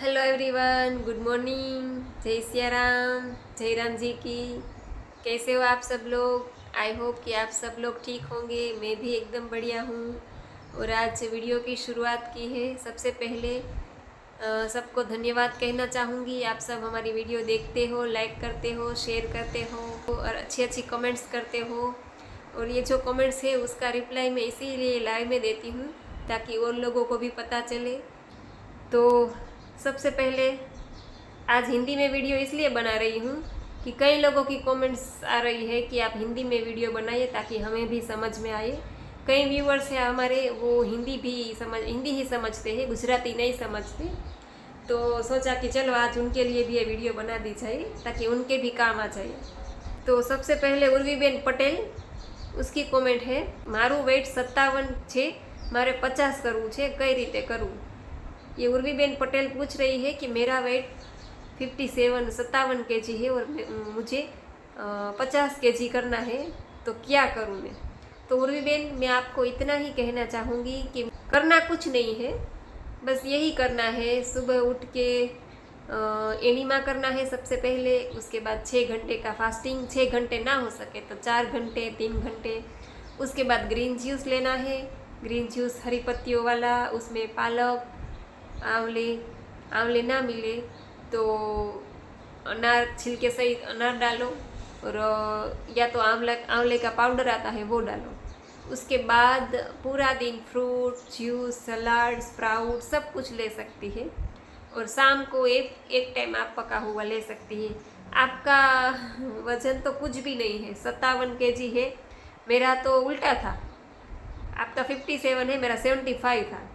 Hello everyone, good morning. जय सिया राम, जय राम जी की। कैसे हो आप सब लोग? आई होप कि आप सब लोग ठीक होंगे। मैं भी एकदम बढ़िया हूँ। और आज वीडियो की शुरुआत की है। सबसे पहले सबको धन्यवाद कहना चाहूँगी। आप सब हमारी वीडियो देखते हो, लाइक करते हो, शेयर करते हो और अच्छी अच्छी कमेंट्स करते हो। और ये जो कमेंट्स है उसका रिप्लाई मैं इसीलिए लाइव में देती हूँ ताकि और लोगों को भी पता चले। तो सबसे पहले आज हिंदी में वीडियो इसलिए बना रही हूँ कि कई लोगों की कमेंट्स आ रही है कि आप हिंदी में वीडियो बनाइए ताकि हमें भी समझ में आए। कई व्यूवर्स हैं हमारे, वो हिंदी ही समझते हैं, गुजराती नहीं समझते। तो सोचा कि चलो आज उनके लिए भी ये वीडियो बना दी जाए ताकि उनके भी काम आ जाए। तो सबसे पहले उर्वीबेन पटेल, उसकी कमेंट है, मारू वेट 57 છે, मारे 50 करવું છે, कई रीते करूँ। ये उर्वीबेन पटेल पूछ रही है कि मेरा वेट 57 kg है और मुझे 50 kg करना है, तो क्या करूँ मैं? तो उर्वीबेन, मैं आपको इतना ही कहना चाहूँगी कि करना कुछ नहीं है, बस यही करना है। सुबह उठ के एनीमा करना है सबसे पहले। उसके बाद 6 घंटे का फास्टिंग, 6 घंटे ना हो सके तो 4 घंटे, 3 घंटे। उसके बाद ग्रीन जूस लेना है। ग्रीन जूस हरी पत्तियों वाला, उसमें पालक, आंवले, आंवले ना मिले तो अनार, छिलके सहित अनार डालो। और या तो आंवले का पाउडर आता है वो डालो। उसके बाद पूरा दिन फ्रूट, जूस, सलाद, स्प्राउट सब कुछ ले सकती है। और शाम को एक टाइम आप पका हुआ ले सकती है। आपका वजन तो कुछ भी नहीं है, 57 kg है। मेरा तो उल्टा था, आपका 57 है, मेरा 75 था।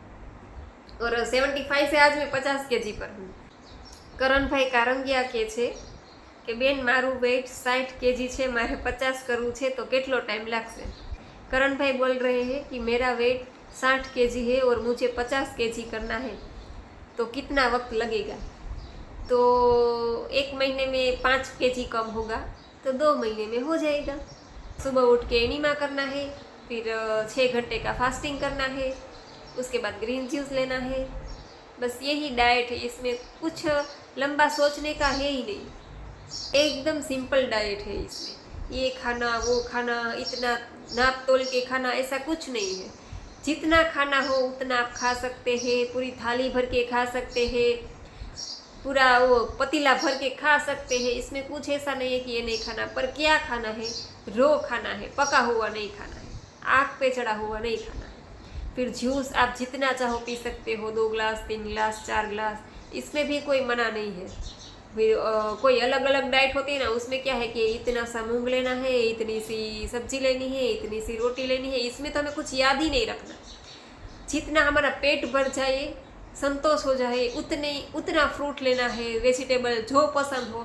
और 75 से आज मैं 50 kg पर हूँ। करण भाई कारंगिया के छे कि बेन मारू वेट 60 kg છે, मारे 50 કરવું છે तो કેટલો टाइम लागશે? करण भाई बोल रहे हैं कि मेरा वेट 60 kg है और मुझे 50 kg करना है, तो कितना वक्त लगेगा? तो 1 महीने में 5 kg कम होगा तो 2 महीने में हो जाएगा। सुबह उठ के एनीमा करना है, फिर 6 घंटे का फास्टिंग करना है, उसके बाद ग्रीन जूस लेना है। बस यही डाइट है, इसमें कुछ लंबा सोचने का है ही नहीं। एकदम सिंपल डाइट है। इसमें ये खाना वो खाना, इतना नाप तोल के खाना, ऐसा कुछ नहीं है। जितना खाना हो उतना आप खा सकते हैं। पूरी थाली भर के खा सकते हैं, पूरा वो पतीला भर के खा सकते हैं। इसमें कुछ ऐसा नहीं है कि ये नहीं खाना। पर क्या खाना है? रो खाना है, पका हुआ नहीं खाना है, आग पे चढ़ा हुआ नहीं खाना है। फिर जूस आप जितना चाहो पी सकते हो, 2 ग्लास, 3 ग्लास, 4 ग्लास, इसमें भी कोई मना नहीं है। फिर कोई अलग अलग डाइट होती है ना, उसमें क्या है कि इतना सा मूंग लेना है, इतनी सी सब्जी लेनी है, इतनी सी रोटी लेनी है। इसमें तो हमें कुछ याद ही नहीं रखना। जितना हमारा पेट भर जाए, संतोष हो जाए, उतना फ्रूट लेना है, वेजिटेबल जो पसंद हो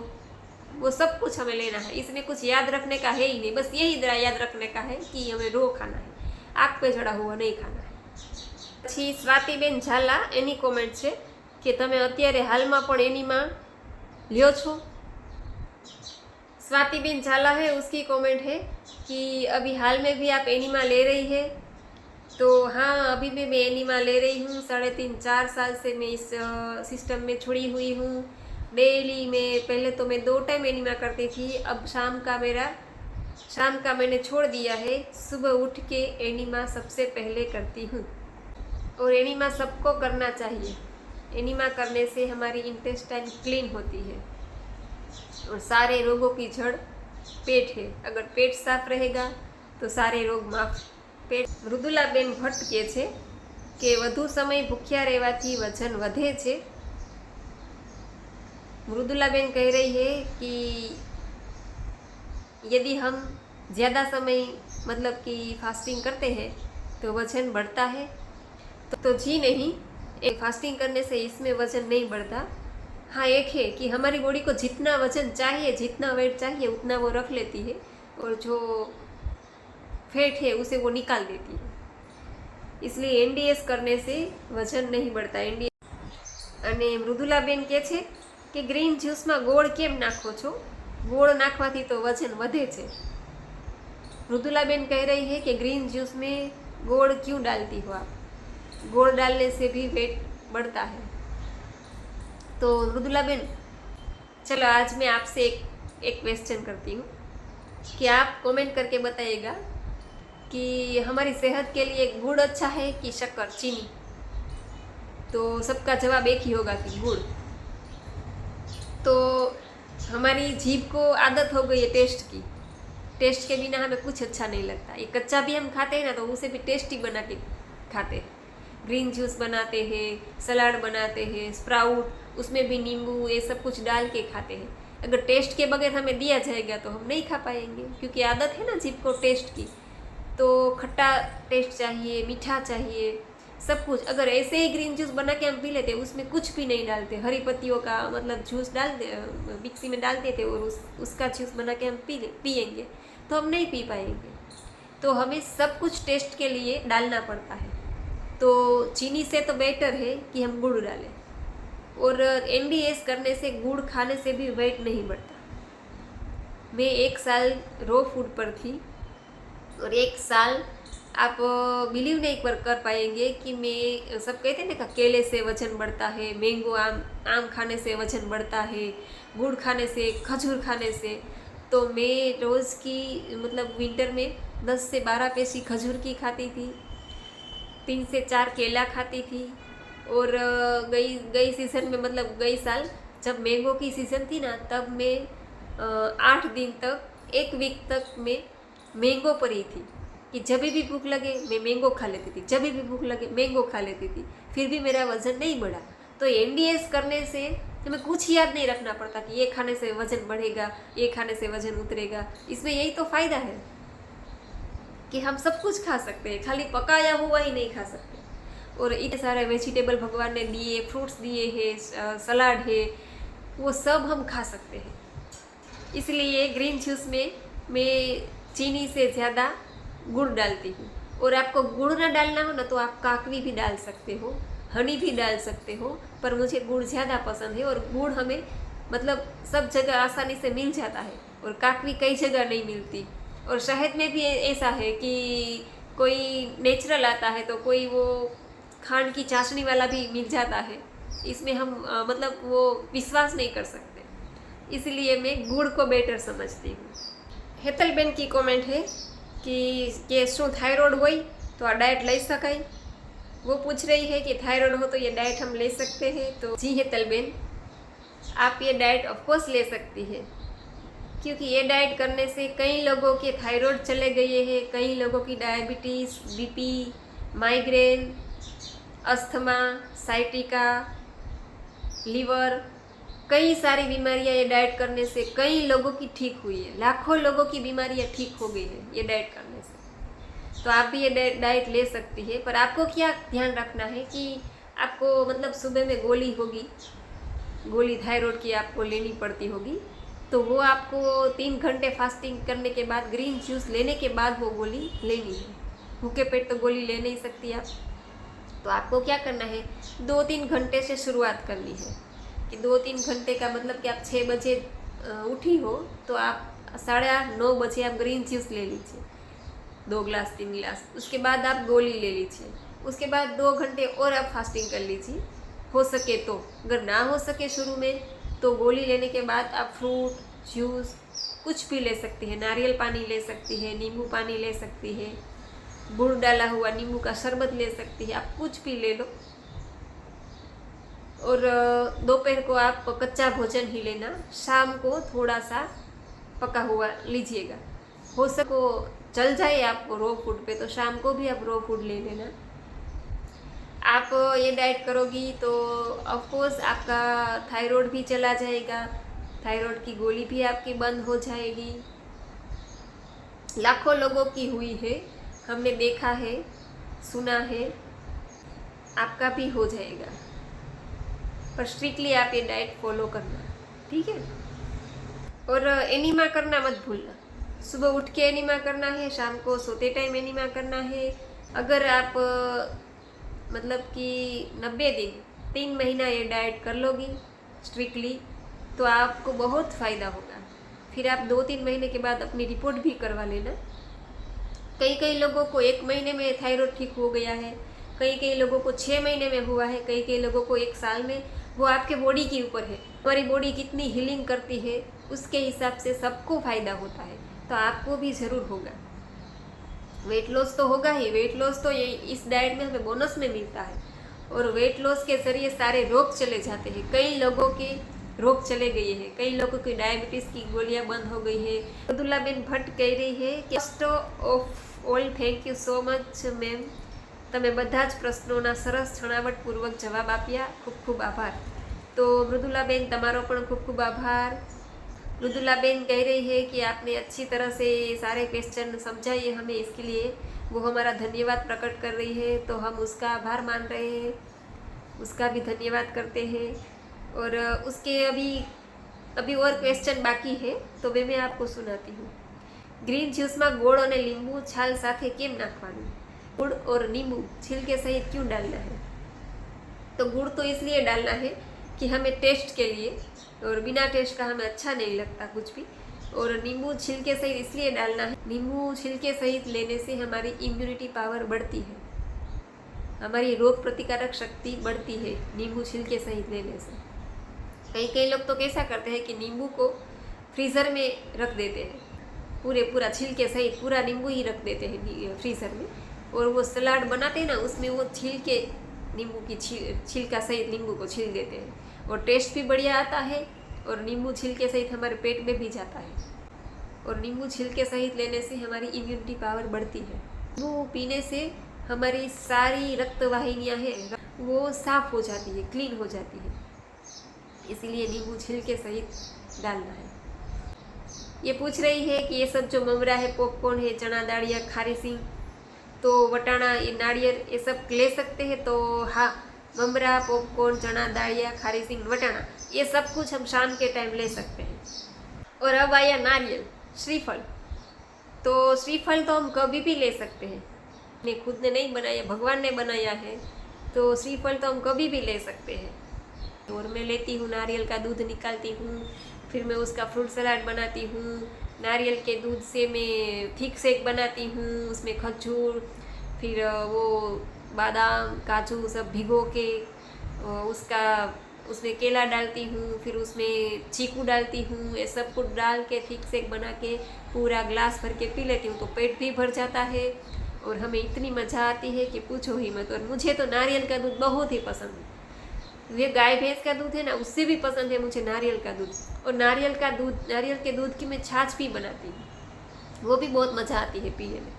वो सब कुछ हमें लेना है। इसमें कुछ याद रखने का है ही नहीं। बस यही जरा याद रखने का है कि हमें रो खाना है, आग पे चढ़ा हुआ नहीं खाना है। પછી સ્વાતિબેન ઝાલા, એની કોમેન્ટ છે કે તમે અત્યારે હાલમાં પણ એનીમાં લ્યો છો? स्वातिबेन झाला है, उसकी कमेंट है कि अभी हाल में भी आप एनीमा ले रही है। तो हाँ, अभी भी मैं एनीमा ले रही हूँ। 3.5-4 साल से मैं इस सिस्टम में छुड़ी हुई हूँ। डेली में पहले तो मैं 2 टाइम एनीमा करती थी, अब शाम का मैंने छोड़ दिया है। सुबह उठ के एनीमा सबसे पहले करती हूँ। और एनीमा सबको करना चाहिए। एनीमा करने से हमारी इंटेस्टाइन क्लीन होती है और सारे रोगों की जड़ पेट है। अगर पेट साफ रहेगा तो सारे रोग माफ। पेट मृदुलाबेन भट्ट के छे कि વધુ સમય ભૂખ્યા રહેવાથી वजन વધે છે। मृदुलाबेन कह रही है कि यदि हम ज़्यादा समय मतलब कि फास्टिंग करते हैं तो वजन बढ़ता है। तो जी नहीं, एक फास्टिंग करने से इसमें वजन नहीं बढ़ता। हाँ, एक है कि हमारी बॉडी को जितना वजन चाहिए, जितना वेट चाहिए उतना वो रख लेती है और जो फैट है उसे वो निकाल देती है। इसलिए एनडीएस करने से वजन नहीं बढ़ता। एनडीएस અને મૃદુલાબેન કહે છે કે ગ્રીન જ્યુસમાં ગોળ કેમ નાખો છો? ગોળ નાખવાથી તો વજન વધે છે। मृदुलाबेन कह रही है कि ग्रीन जूस में गोड़ क्यों डालती हो आप? गोड़ डालने से भी वेट बढ़ता है। तो मृदुला बेन, चलो आज मैं आपसे एक क्वेश्चन करती हूँ कि आप कमेंट करके बताइएगा कि हमारी सेहत के लिए गुड़ अच्छा है कि शक्कर, चीनी। तो सबका जवाब एक ही होगा कि गुड़। तो हमारी जीभ को आदत हो गई है टेस्ट की, टेस्ट के बिना हमें कुछ अच्छा नहीं लगता। ये कच्चा भी हम खाते हैं ना तो उसे भी टेस्टी बना के खाते हैं। ग्रीन जूस बनाते हैं, सलाद बनाते हैं, स्प्राउट, उसमें भी नींबू ये सब कुछ डाल के खाते हैं। अगर टेस्ट के बगैर हमें दिया जाएगा तो हम नहीं खा पाएंगे, क्योंकि आदत है ना जीभ को टेस्ट की। तो खट्टा टेस्ट चाहिए, मीठा चाहिए, सब कुछ। अगर ऐसे ही ग्रीन जूस बना के हम पी लेते, उसमें कुछ भी नहीं डालते, हरी पत्तियों का मतलब जूस डाल दे, मिक्सी में डाल देते और उसका जूस बना के हम पिएंगे तो हम नहीं पी पाएंगे। तो हमें सब कुछ टेस्ट के लिए डालना पड़ता है। तो चीनी से तो बेटर है कि हम गुड़ डालें। और एनडीएस करने से, गुड़ खाने से भी वेट नहीं बढ़ता। मैं 1 साल रो फूड पर थी और 1 साल आप बिलीव नहीं कर पाएंगे कि मैं, सब कहते हैं ना केले से वजन बढ़ता है, मैंगो आम खाने से वजन बढ़ता है, गुड़ खाने से, खजूर खाने से। तो मैं रोज़ की मतलब विंटर में 10 से 12 पेशी खजूर की खाती थी, 3 से 4 केला खाती थी। और गई सीज़न में, मतलब गई साल जब मैंगो की सीज़न थी ना, तब मैं 8 दिन तक, 1 वीक तक मैं मैंगो पर ही थी कि जब भी भूख लगे मैं मैंगो खा लेती थी, जब भी भूख लगे मैंगो खा लेती थी, फिर भी मेरा वज़न नहीं बढ़ा। तो एनडीएस करने से हमें कुछ याद नहीं रखना पड़ता कि ये खाने से वज़न बढ़ेगा, ये खाने से वज़न उतरेगा। इसमें यही तो फ़ायदा है कि हम सब कुछ खा सकते हैं, खाली पकाया हुआ ही नहीं खा सकते। और इतने सारे वेजिटेबल भगवान ने दिए, फ्रूट्स दिए हैं, सलाद है, वो सब हम खा सकते हैं। इसलिए ग्रीन जूस में मैं चीनी से ज़्यादा गुड़ डालती हूँ। और आपको गुड़ ना डालना हो ना तो आप काकवी भी डाल सकते हो, हनी भी डाल सकते हो, पर मुझे गुड़ ज़्यादा पसंद है। और गुड़ हमें मतलब सब जगह आसानी से मिल जाता है और काकवी कई जगह नहीं मिलती। और शहद में भी ऐसा है कि कोई नेचुरल आता है तो कोई वो खांड की चाशनी वाला भी मिल जाता है। इसमें हम मतलब वो विश्वास नहीं कर सकते, इसलिए मैं गुड़ को बेटर समझती हूँ। हेतलबेन की कमेंट है कि शू थायराइड हो तो आ डाइट लई सकाय। वो पूछ रही है कि थायराइड हो तो ये डाइट हम ले सकते हैं। तो जी हेतलबेन, आप ये डाइट ऑफकोर्स ले सकती है, क्योंकि ये डाइट करने से कई लोगों के थायराइड चले गए हैं, कई लोगों की diabetes, BP, migraine, asthma, sciatica, liver, कई सारी बीमारियां ये डाइट करने से कई लोगों की ठीक हुई है। लाखों लोगों की बीमारियां ठीक हो गई है ये डाइट करने से। तो आप भी ये डाइट ले सकती है, पर आपको क्या ध्यान रखना है कि आपको मतलब सुबह में गोली होगी, गोली थायराइड की आपको लेनी पड़ती होगी, तो वो आपको 3 घंटे फास्टिंग करने के बाद, ग्रीन जूस लेने के बाद वो गोली लेनी है। भूखे पेट तो गोली ले नहीं सकती आप। तो आपको क्या करना है, 2-3 घंटे से शुरुआत करनी है कि 2-3 घंटे का मतलब कि आप 6 बजे उठी हो तो आप 8:30-9 बजे आप ग्रीन जूस ले लीजिए, 2 गिलास 3 गिलास। उसके बाद आप गोली ले लीजिए, उसके बाद 2 घंटे और आप फास्टिंग कर लीजिए हो सके तो। अगर ना हो सके शुरू में तो गोली लेने के बाद आप फ्रूट जूस कुछ भी ले सकती है, नारियल पानी ले सकती है, नींबू पानी ले सकती है, गुड़ डाला हुआ नींबू का शरबत ले सकती है, आप कुछ भी ले लो। और दोपहर को आप कच्चा भोजन ही लेना, शाम को थोड़ा सा पका हुआ लीजिएगा। हो सको चल जाए आपको रो फूड पे तो शाम को भी आप रो फूड ले लेना। आप ये डाइट करोगी तो ऑफकोर्स आपका थायराइड भी चला जाएगा, थायराइड की गोली भी आपकी बंद हो जाएगी। लाखों लोगों की हुई है, हमने देखा है, सुना है, आपका भी हो जाएगा। पर स्ट्रिक्टली आप ये डाइट फॉलो करना, ठीक है। और एनीमा करना मत भूलना, सुबह उठ के एनीमा करना है, शाम को सोते टाइम एनीमा करना है। अगर आप मतलब कि 90 दिन 3 महीना ये डाइट कर लोगी स्ट्रिक्टली तो आपको बहुत फ़ायदा होगा। फिर आप 2-3 महीने के बाद अपनी रिपोर्ट भी करवा लेना। कई लोगों को 1 महीने में थायराइड ठीक हो गया है, कई लोगों को 6 महीने में हुआ है, कई लोगों को 1 साल में। वो आपके बॉडी के ऊपर है। हमारी बॉडी कितनी हीलिंग करती है उसके हिसाब से सबको फायदा होता है, तो आपको भी ज़रूर होगा। वेट लॉस तो होगा ही, वेट लॉस तो ये इस डाइट में हमें बोनस में मिलता है, और वेट लॉस के जरिए सारे रोग चले जाते हैं। कई लोगों के रोग चले गए हैं, कई लोगों की डायबिटीज़ की गोलियां बंद हो गई है। मृदुलाबेन भट्ट कह रही है कि first of all thank you so much ma'am, તમે બધા જ પ્રશ્નોના સરસ છણાવટપૂર્વક જવાબ આપ્યા, ખૂબ ખૂબ આભાર। तो मृदुलाबेन તમારો પણ ખૂબ ખૂબ આભાર। मृदुलाबेन कह रही है कि आपने अच्छी तरह से सारे क्वेश्चन समझाइए हमें, इसके लिए वो हमारा धन्यवाद प्रकट कर रही है, तो हम उसका आभार मान रहे हैं, उसका भी धन्यवाद करते हैं। और उसके अभी और क्वेश्चन बाकी है, तो मैं आपको सुनाती हूँ। ग्रीन જ્યુસમાં ગોળ અને લીંબુ છાલ સાથે કેમ નાખવાનું? गुड़ और नींबू छिलके सहित क्यों डालना है? तो गुड़ तो इसलिए डालना है कि हमें टेस्ट के लिए, और बिना टेस्ट का हमें अच्छा नहीं लगता कुछ भी। और नींबू छिलके सहित इसलिए डालना है, नींबू छिलके सहित लेने से हमारी इम्यूनिटी पावर बढ़ती है, हमारी रोग प्रतिकारक शक्ति बढ़ती है नींबू छिलके सहित लेने से। कई लोग तो कैसा करते हैं कि नींबू को फ्रीज़र में रख देते हैं, पूरा छिलके सहित पूरा नींबू ही रख देते हैं फ्रीज़र में, और वो सलाद बनाते हैं ना, उसमें वो छिलके नींबू की छिलका सहित नींबू को छील देते हैं, और टेस्ट भी बढ़िया आता है, और नींबू छिलके सहित हमारे पेट में भी जाता है, और नींबू छिलके सहित लेने से हमारी इम्यूनिटी पावर बढ़ती है। नींबू पीने से हमारी सारी रक्त वाहिनियाँ हैं वो साफ हो जाती है, क्लीन हो जाती है, इसीलिए नींबू छिलके सहित डालना है। ये पूछ रही है कि ये सब जो ममरा है, पॉपकॉर्न है, चना दालिया, खारी सिंग, तो वटाणा, ये नारियल, ये सब ले सकते हैं? तो हाँ, ममरा, पॉपकॉर्न, चना दालिया, खारी सिंग, वटाणा, ये सब कुछ हम शाम के टाइम ले सकते हैं। और अब आया नारियल, श्रीफल। तो श्रीफल तो हम कभी भी ले सकते हैं, ने खुद ने नहीं बनाया, भगवान ने बनाया है, तो श्रीफल तो हम कभी भी ले सकते हैं। और मैं लेती हूँ, नारियल का दूध निकालती हूँ, फिर मैं उसका फ्रूट सलाद बनाती हूँ। नारियल के दूध से मैं थिक शेक बनाती हूँ, उसमें खजूर, फिर वो बादाम, काजू सब भिगो के उसमें केला डालती हूँ, फिर उसमें चीकू डालती हूँ, ये सब कुछ डाल के थिक शेक बना के पूरा ग्लास भर के पी लेती हूँ, तो पेट भी भर जाता है और हमें इतनी मज़ा आती है कि पूछो ही मत। और मुझे तो नारियल का दूध बहुत ही पसंद है, ये गाय भैंस का दूध है ना, उससे भी पसंद है मुझे नारियल का दूध। और नारियल के दूध की मैं छाछ भी बनाती हूँ, वो भी बहुत मज़ा आती है पीने में।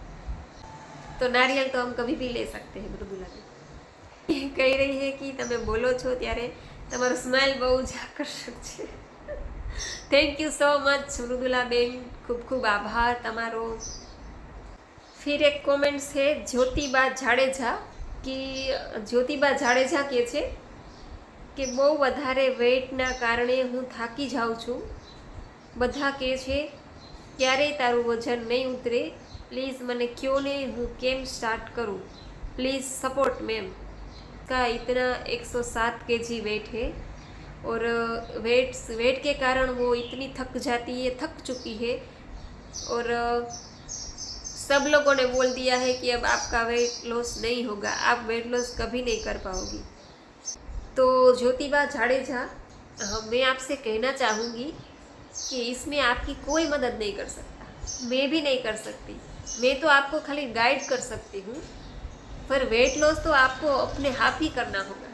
तो नारियल तो हम कभी भी ले सकते हैं। मृदुला कही रही है कि તમે બોલો છો ત્યારે તમારો સ્માઇલ બહુ જ આકર્ષક છે। થેન્ક यू સો મચ મૃદુલાબેન, ખૂબ ખૂબ આભાર તમારો। फिर एक कॉमेंट्स है ज्योतिबा जाडेजा कि ज्योतिबा जाडेजा કહે છે કે બહુ વધારે વેઇટના કારણે હું થાકી જાઉં છું, બધા કહે છે ક્યારેય તારું વજન નહીં ઉતરે, प्लीज़ मैंने क्यों ने, हूँ केम स्टार्ट करूँ, प्लीज़ सपोर्ट मैम। का इतना 107 kg वेट है, और वेट के कारण वो इतनी थक जाती है, थक चुकी है, और सब लोगों ने बोल दिया है कि अब आपका वेट लॉस नहीं होगा, आप वेट लॉस कभी नहीं कर पाओगी। तो ज्योतिबा जाडेजा, मैं आपसे कहना चाहूँगी कि इसमें आपकी कोई मदद नहीं कर सकता, मैं भी नहीं कर सकती, मैं तो आपको खाली गाइड कर सकती हूँ, पर वेट लॉस तो आपको अपने आप ही करना होगा।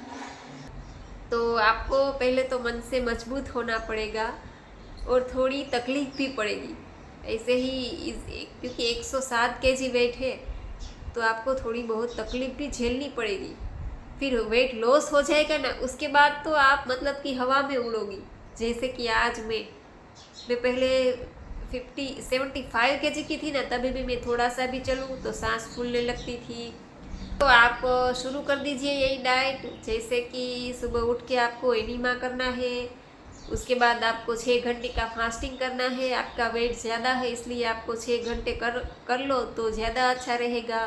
तो आपको पहले तो मन से मजबूत होना पड़ेगा, और थोड़ी तकलीफ भी पड़ेगी ऐसे ही, क्योंकि 107 kg वेट है, तो आपको थोड़ी बहुत तकलीफ भी झेलनी पड़ेगी। फिर वेट लॉस हो जाएगा ना, उसके बाद तो आप मतलब कि हवा में उड़ोगी। जैसे कि आज मैं पहले 75 kg की थी ना, तभी भी मैं थोड़ा सा भी चलूँ तो सांस फूलने लगती थी। तो आप शुरू कर दीजिए यही डाइट, जैसे कि सुबह उठ के आपको एनीमा करना है, उसके बाद आपको 6 घंटे का फास्टिंग करना है। आपका वेट ज़्यादा है इसलिए आपको 6 घंटे कर लो तो ज़्यादा अच्छा रहेगा,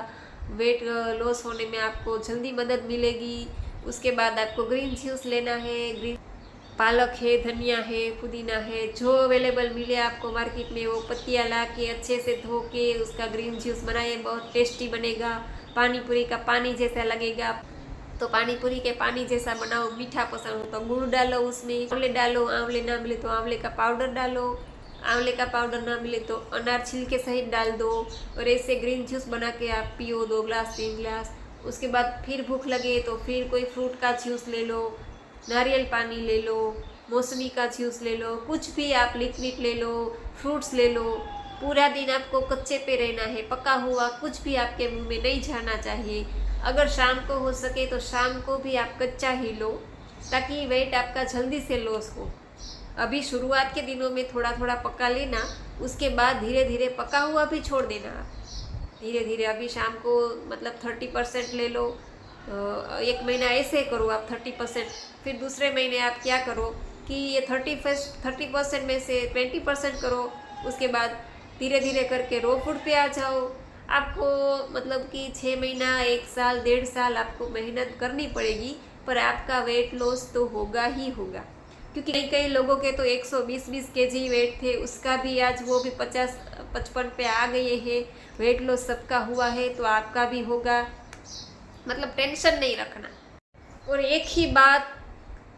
वेट लॉस होने में आपको जल्दी मदद मिलेगी। उसके बाद आपको ग्रीन जूस लेना है, ग्रीन पालक है, धनिया है, पुदीना है, जो अवेलेबल मिले आपको मार्केट में वो पत्तियाँ ला के अच्छे से धो के उसका ग्रीन जूस बनाइए, बहुत टेस्टी बनेगा, पानी पूरी का पानी जैसा लगेगा। तो पानी पूरी के पानी जैसा बनाओ, मीठा पसंद हो तो गुड़ डालो, उसमें आंवले डालो, आंवले ना मिले तो आंवले का पाउडर डालो, आंवले का पाउडर ना मिले तो अनार छिलके सहित डाल दो, और ऐसे ग्रीन जूस बना के आप पियो 2 ग्लास 3 ग्लास। उसके बाद फिर भूख लगे तो फिर कोई फ्रूट का जूस ले लो, नारियल पानी ले लो, मौसमी का जूस ले लो, कुछ भी आप लिक्विड ले लो, फ्रूट्स ले लो। पूरा दिन आपको कच्चे पे रहना है, पका हुआ कुछ भी आपके मुंह में नहीं जाना चाहिए। अगर शाम को हो सके तो शाम को भी आप कच्चा ही लो, ताकि वेट आपका जल्दी से लॉस हो। अभी शुरुआत के दिनों में थोड़ा थोड़ा पका लेना, उसके बाद धीरे धीरे पका हुआ भी छोड़ देना आप धीरे धीरे। अभी शाम को मतलब 30% ले लो, 1 महीना ऐसे करो आप 30%। फिर दूसरे महीने आप क्या करो कि ये 30% में से 20% करो। उसके बाद धीरे धीरे करके रो फूड पे आ जाओ। आपको मतलब कि 6 महीना 1 साल 1.5 साल आपको मेहनत करनी पड़ेगी, पर आपका वेट लॉस तो होगा ही होगा। क्योंकि कई कई लोगों के तो 120 केजी वेट थे, उसका भी आज वो भी 50-55 पे आ गए हैं। वेट लॉस सबका हुआ है तो आपका भी होगा। मतलब टेंशन नहीं रखना, और एक ही बात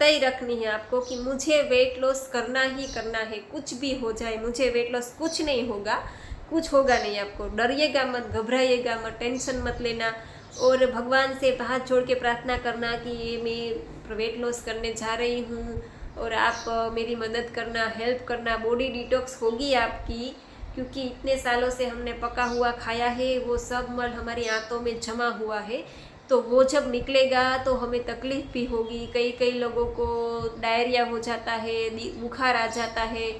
तय रखनी है आपको कि मुझे वेट लॉस करना ही करना है, कुछ भी हो जाए मुझे वेट लॉस, कुछ नहीं होगा, कुछ होगा नहीं। आपको डरिएगा मत, घबराइएगा मत, टेंशन मत लेना, और भगवान से हाथ जोड़ के प्रार्थना करना कि ये मैं वेट लॉस करने जा रही हूँ और आप मेरी मदद करना, हेल्प करना। बॉडी डिटॉक्स होगी आपकी, क्योंकि इतने सालों से हमने पका हुआ खाया है, वो सब मल हमारी आंतों में जमा हुआ है, तो वो जब निकलेगा तो हमें तकलीफ़ भी होगी। कई कई लोगों को डायरिया हो जाता है, बुखार आ जाता है,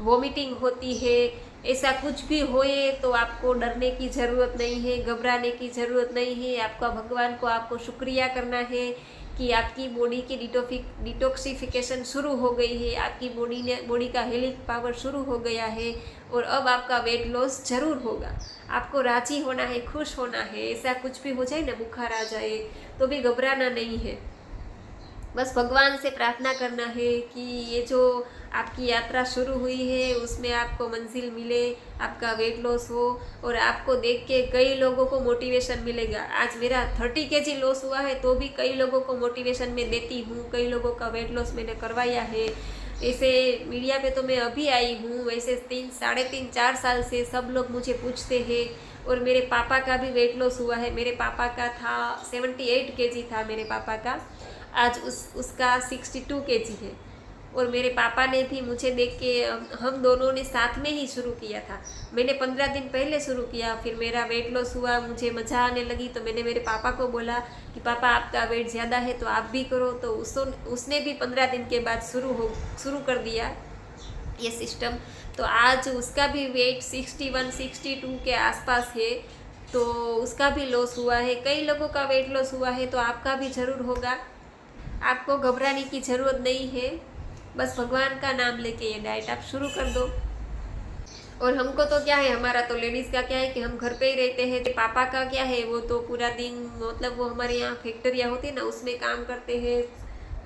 वॉमिटिंग होती है। ऐसा कुछ भी होए तो आपको डरने की ज़रूरत नहीं है, घबराने की ज़रूरत नहीं है। आपका भगवान को आपको शुक्रिया करना है कि आपकी बॉडी की डिटॉक्सिफिकेशन शुरू हो गई है, आपकी बॉडी का हीलिंग पावर शुरू हो गया है, और अब आपका वेट लॉस ज़रूर होगा। आपको राजी होना है, खुश होना है। ऐसा कुछ भी हो जाए ना, बुखार आ जाए तो भी घबराना नहीं है। बस भगवान से प्रार्थना करना है कि ये जो आपकी यात्रा शुरू हुई है उसमें आपको मंजिल मिले, आपका वेट लॉस हो, और आपको देख के कई लोगों को मोटिवेशन मिलेगा। आज मेरा 30 केजी लॉस हुआ है तो भी कई लोगों को मोटिवेशन मैं देती हूँ, कई लोगों का वेट लॉस मैंने करवाया है। ऐसे मीडिया पे तो मैं अभी आई हूँ, वैसे 3-3.5-4 साल से सब लोग मुझे पूछते हैं। और मेरे पापा का भी वेट लॉस हुआ है। मेरे पापा का था 78 केजी था मेरे पापा का, आज उसका 62 केजी है। और मेरे पापा ने भी मुझे देख के, हम दोनों ने साथ में ही शुरू किया था। मैंने 15 दिन पहले शुरू किया, फिर मेरा वेट लॉस हुआ, मुझे मज़ा आने लगी, तो मैंने मेरे पापा को बोला कि पापा आपका वेट ज़्यादा है तो आप भी करो। तो उसने भी 15 दिन के बाद शुरू कर दिया ये सिस्टम। तो आज उसका भी वेट 61-62 के आसपास है, तो उसका भी लॉस हुआ है। कई लोगों का वेट लॉस हुआ है, तो आपका भी ज़रूर होगा। आपको घबराने की ज़रूरत नहीं है, बस भगवान का नाम लेके ये डाइट आप शुरू कर दो। और हमको तो क्या है, हमारा तो लेडीज़ का क्या है कि हम घर पे ही रहते हैं। तो पापा का क्या है, वो तो पूरा दिन, मतलब वो हमारे यहाँ फैक्ट्रियाँ होती है ना, उसमें काम करते हैं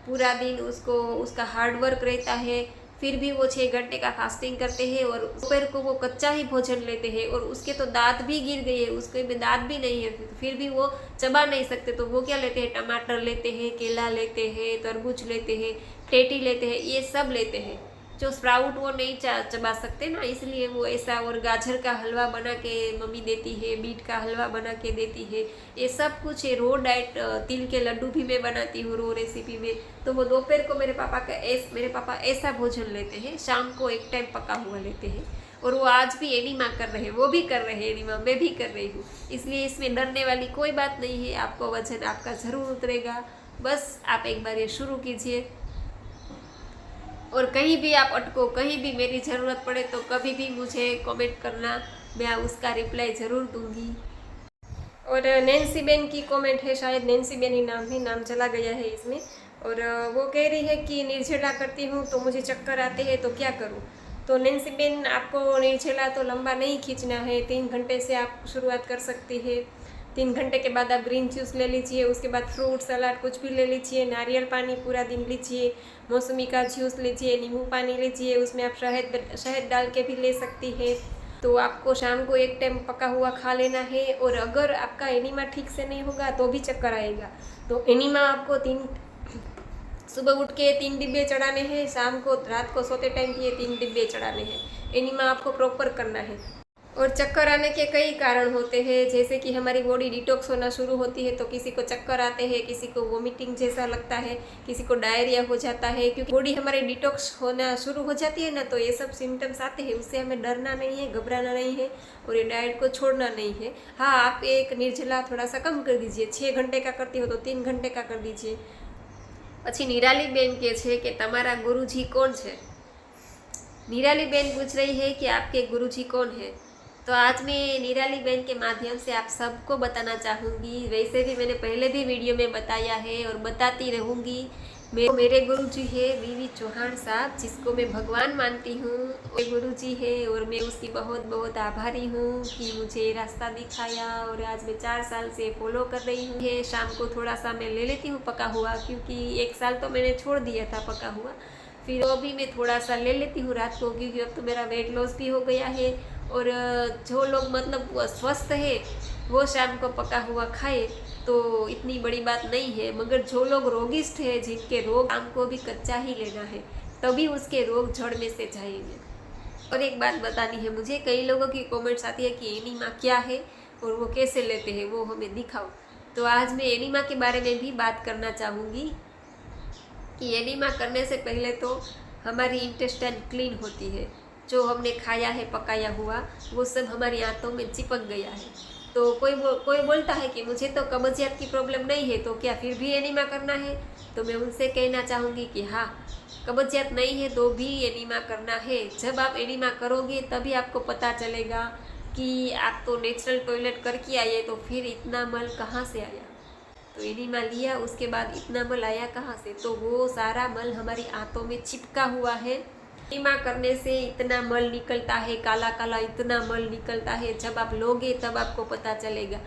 पूरा दिन, उसका हार्ड वर्क रहता है। फिर भी वो 6 घंटे का फास्टिंग करते हैं, और दोपहर को वो कच्चा ही भोजन लेते हैं। और उसके तो दांत भी गिर गए हैं, उसके में दांत भी नहीं है, फिर भी वो चबा नहीं सकते। तो वो क्या लेते हैं, टमाटर लेते हैं, केला लेते हैं, तरबूज लेते हैं, टेटी लेते हैं, ये सब लेते हैं। जो स्प्राउट वो नहीं चबा सकते ना, इसलिए वो ऐसा। और गाजर का हलवा बना के मम्मी देती है, बीट का हलवा बना के देती है, ये सब कुछ है। रो डाइट, तिल के लड्डू भी मैं बनाती हूँ रो रेसिपी में। तो वो दोपहर को मेरे पापा ऐसा भोजन लेते हैं, शाम को एक टाइम पका हुआ लेते हैं। और वो आज भी एनीमा कर रहे हैं, वो भी कर रहे हैं एनीमा, मैं भी कर रही हूँ। इसलिए इसमें डरने वाली कोई बात नहीं है। आपको वजन आपका ज़रूर उतरेगा, बस आप एक बार ये शुरू कीजिए। और कहीं भी आप अटको, कहीं भी मेरी ज़रूरत पड़े तो कभी भी मुझे कमेंट करना, मैं उसका रिप्लाई ज़रूर दूंगी। और नैन्सी बेन की कमेंट है, शायद नैन्सी बेन ही नाम चला गया है इसमें। और वो कह रही है कि निर्जला करती हूँ तो मुझे चक्कर आते हैं, तो क्या करूँ। तो नैन्सी बेन, आपको निर्जला तो लंबा नहीं खींचना है, 3 घंटे से आप शुरुआत कर सकती है। 3 घंटे के बाद आप ग्रीन जूस ले लीजिए, उसके बाद फ्रूट सलाद कुछ भी ले लीजिए, नारियल पानी पूरा दिन लीजिए, मौसमी का जूस लीजिए, नींबू पानी लीजिए, उसमें आप शहद डाल के भी ले सकती है। तो आपको शाम को एक टाइम पका हुआ खा लेना है। और अगर आपका एनीमा ठीक से नहीं होगा तो भी चक्कर आएगा। तो एनीमा आपको सुबह उठ के 3 डिब्बे चढ़ाने हैं, शाम को रात को सोते टाइम के 3 डिब्बे चढ़ाने हैं। एनीमा आपको प्रॉपर करना है। और चक्कर आने के कई कारण होते हैं, जैसे कि हमारी बॉडी डिटॉक्स होना शुरू होती है तो किसी को चक्कर आते हैं, किसी को वोमिटिंग जैसा लगता है, किसी को डायरिया हो जाता है। क्योंकि बॉडी हमारी डिटॉक्स होना शुरू हो जाती है ना, तो ये सब सिम्टम्स आते हैं। उससे हमें डरना नहीं है, घबराना नहीं है और ये डाइट को छोड़ना नहीं है। हाँ, आप एक निर्जला थोड़ा सा कम कर दीजिए। 6 घंटे का करती हो तो 3 घंटे का कर दीजिए। પછી નિરાલી બેન કહે છે કે તમારા ગુરુજી કોણ છે। निराली बहन पूछ रही है कि आपके गुरुजी कौन है। तो आज मैं निराली बहन के माध्यम से आप सबको बताना चाहूँगी। वैसे भी मैंने पहले भी वीडियो में बताया है और बताती रहूँगी। मेरे गुरुजी है वीवी चौहान साहब, जिसको मैं भगवान मानती हूँ। मेरे गुरुजी है और मैं उसकी बहुत बहुत आभारी हूँ कि मुझे रास्ता दिखाया और आज मैं 4 साल से फॉलो कर रही हूँ। शाम को थोड़ा सा मैं ले लेती हूँ पका हुआ, क्योंकि 1 साल तो मैंने छोड़ दिया था पका हुआ। फिर अभी मैं थोड़ा सा ले लेती हूँ रात को, क्योंकि अब तो मेरा वेट लॉस भी हो गया है। और जो लोग मतलब स्वस्थ है वो शाम को पका हुआ खाए तो इतनी बड़ी बात नहीं है। मगर जो लोग रोगिष्ठ है, जिनके रोग शाम को भी कच्चा ही लेना है, तभी उसके रोग जड़ में से जाएंगे। और एक बात बतानी है मुझे, कई लोगों की कमेंट्स आती है कि एनीमा क्या है और वो कैसे लेते हैं, वो हमें दिखाओ। तो आज मैं एनीमा के बारे में भी बात करना चाहूँगी कि एनीमा करने से पहले तो हमारी इंटेस्टाइन क्लीन होती है। जो हमने खाया है पकाया हुआ वो सब हमारी आंतों में चिपक गया है। तो कोई बोलता है कि मुझे तो कब्जियत की प्रॉब्लम नहीं है, तो क्या फिर भी एनीमा करना है। तो मैं उनसे कहना चाहूँगी कि हाँ, कब्जियत नहीं है तो भी एनीमा करना है। जब आप एनीमा करोगे तभी आपको पता चलेगा कि आप तो नेचुरल टॉयलेट करके आए, तो फिर इतना मल कहाँ से आया। तो एनीमा लिया, उसके बाद इतना मल आया कहाँ से, तो वो सारा मल हमारी आंतों में चिपका हुआ है। एनीमा करने से इतना मल निकलता है, काला काला इतना मल निकलता है। जब आप लोगे तब आपको पता चलेगा।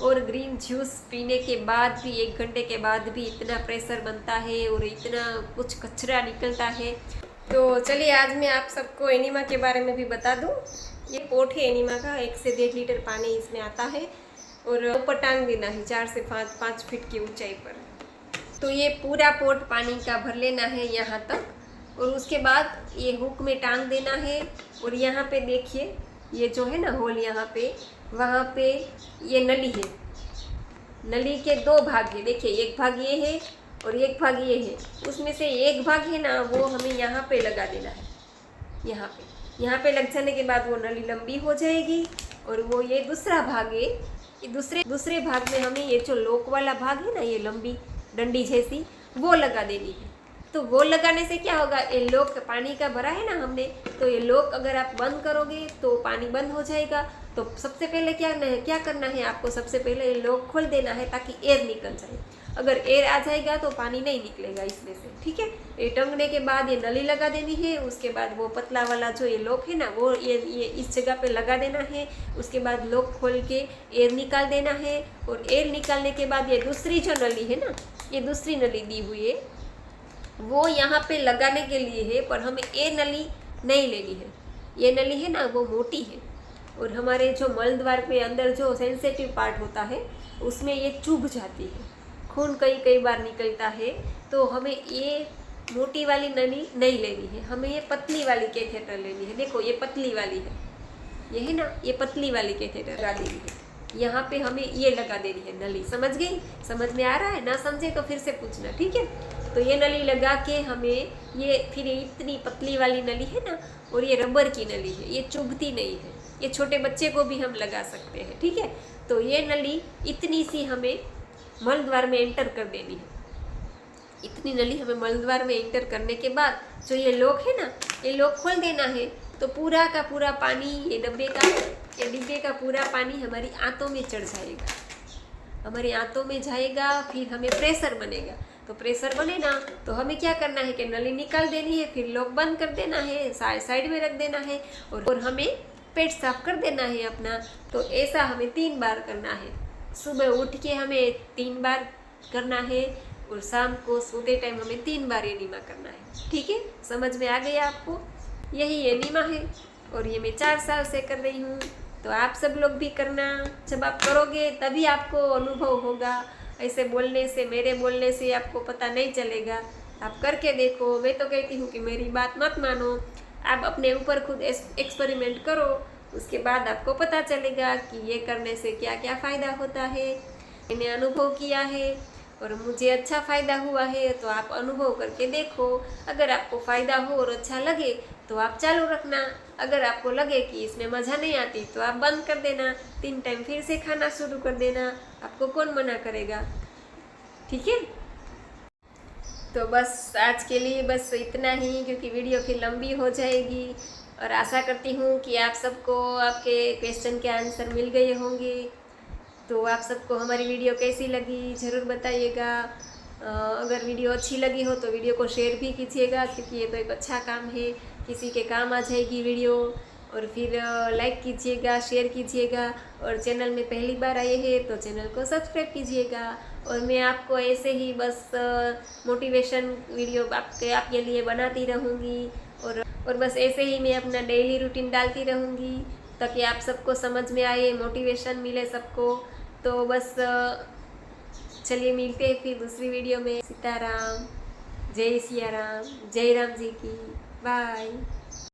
और ग्रीन जूस पीने के बाद भी 1 घंटे के बाद भी इतना प्रेशर बनता है और इतना कुछ कचरा निकलता है। तो चलिए आज मैं आप सबको एनीमा के बारे में भी बता दूं। ये पोट है एनीमा का, 1 से 1.5 लीटर पानी इसमें आता है और ऊपर टांग देना है 4 से 5 फीट की ऊंचाई पर। तो ये पूरा पोट पानी का भर लेना है यहाँ तक, और उसके बाद ये हुक में टांग देना है। और यहाँ पे देखिए, ये जो है ना होल, यहाँ पे वहाँ पे ये नली है। नली के 2 भाग है, देखिए, एक भाग ये है और एक भाग ये है। उसमें से एक भाग है ना, वो हमें यहाँ पे लगा देना है। यहाँ पे लग जाने के बाद वो नली लंबी हो जाएगी। और वो ये दूसरा भाग है, ये दूसरे भाग में हमें ये जो लॉक वाला भाग है ना, ये लंबी डंडी जैसी, वो लगा देनी है। तो वो लगाने से क्या होगा, ये लॉक पानी का भरा है ना हमने, तो ये लॉक अगर आप बंद करोगे तो पानी बंद हो जाएगा। तो सबसे पहले क्या करना है आपको, सबसे पहले ये लॉक खोल देना है ताकि एयर निकल जाए। अगर एयर आ जाएगा तो पानी नहीं निकलेगा इसमें से, ठीक है। ये टंगने के बाद ये नली लगा देनी है। उसके बाद वो पतला वाला जो ये लॉक है ना, वो ये इस जगह पे लगा देना है। उसके बाद लॉक खोल के एयर निकाल देना है। और एयर निकालने के बाद ये दूसरी जो नली है ना, ये दूसरी नली दी हुई है, वो यहाँ पे लगाने के लिए है। पर हमें ये नली नहीं लेनी है। ये नली है ना, वो मोटी है और हमारे जो मल द्वार पे अंदर जो सेंसिटिव पार्ट होता है उसमें ये चुभ जाती है, खून कई बार निकलता है। तो हमें ये मोटी वाली नली नहीं लेनी है, हमें ये पतली वाली कैथेटर लेनी है। देखो, ये पतली वाली है, ये है ना, ये पतली वाली कैथेटर लगा देनी है। यहाँ पे हमें ये लगा देनी है नली। समझ गई? समझ में आ रहा है? ना समझे तो फिर से पूछना, ठीक है। तो ये नली लगा के हमें ये, फिर ये इतनी पतली वाली नली है ना, और ये रबर की नली है, ये चुभती नहीं है। ये छोटे बच्चे को भी हम लगा सकते हैं, ठीक है। तो ये नली इतनी सी हमें मल द्वार में एंटर कर देनी है। इतनी नली हमें मल द्वार में एंटर करने के बाद जो ये लॉक है ना, ये लॉक खोल देना है। तो पूरा का पूरा पानी, ये डिब्बे का पूरा पानी हमारी आंतों में चढ़ जाएगा, हमारी आंतों में जाएगा। फिर हमें प्रेशर बनेगा। तो प्रेशर बने ना, तो हमें क्या करना है कि नली निकाल देनी है, फिर लॉक बंद कर देना है, साइड में रख देना है और हमें पेट साफ कर देना है अपना। तो ऐसा हमें 3 बार करना है। सुबह उठ के हमें 3 बार करना है और शाम को सोते टाइम हमें 3 बार एनीमा करना है, ठीक है। समझ में आ गया आपको? यही एनीमा है। और ये मैं 4 साल से कर रही हूँ। तो आप सब लोग भी करना, जब आप करोगे तभी आपको अनुभव होगा। ऐसे बोलने से, मेरे बोलने से आपको पता नहीं चलेगा। आप करके देखो। मैं तो कहती हूँ कि मेरी बात मत मानो, आप अपने ऊपर खुद एक्सपेरिमेंट करो, उसके बाद आपको पता चलेगा कि ये करने से क्या क्या फ़ायदा होता है। मैंने अनुभव किया है और मुझे अच्छा फ़ायदा हुआ है, तो आप अनुभव करके देखो। अगर आपको फ़ायदा हो और अच्छा लगे तो आप चालू रखना। अगर आपको लगे कि इसमें मज़ा नहीं आती तो आप बंद कर देना, 3 टाइम फिर से खाना शुरू कर देना। आपको कौन मना करेगा, ठीक है। तो बस आज के लिए बस इतना ही, क्योंकि वीडियो फिर लंबी हो जाएगी। और आशा करती हूँ कि आप सबको आपके क्वेश्चन के आंसर मिल गए होंगे। तो आप सबको हमारी वीडियो कैसी लगी ज़रूर बताइएगा। अगर वीडियो अच्छी लगी हो तो वीडियो को शेयर भी कीजिएगा, क्योंकि ये तो एक अच्छा काम है, किसी के काम आ जाएगी वीडियो। और फिर लाइक कीजिएगा, शेयर कीजिएगा। और चैनल में पहली बार आए हैं तो चैनल को सब्सक्राइब कीजिएगा। और मैं आपको ऐसे ही बस मोटिवेशन वीडियो आपके लिए बनाती रहूँगी। और बस ऐसे ही मैं अपना डेली रूटीन डालती रहूँगी, ताकि आप सबको समझ में आए, मोटिवेशन मिले सबको। तो बस चलिए मिलते हैं फिर दूसरी वीडियो में। सीताराम, जय सिया राम, जय राम जी की। बाय।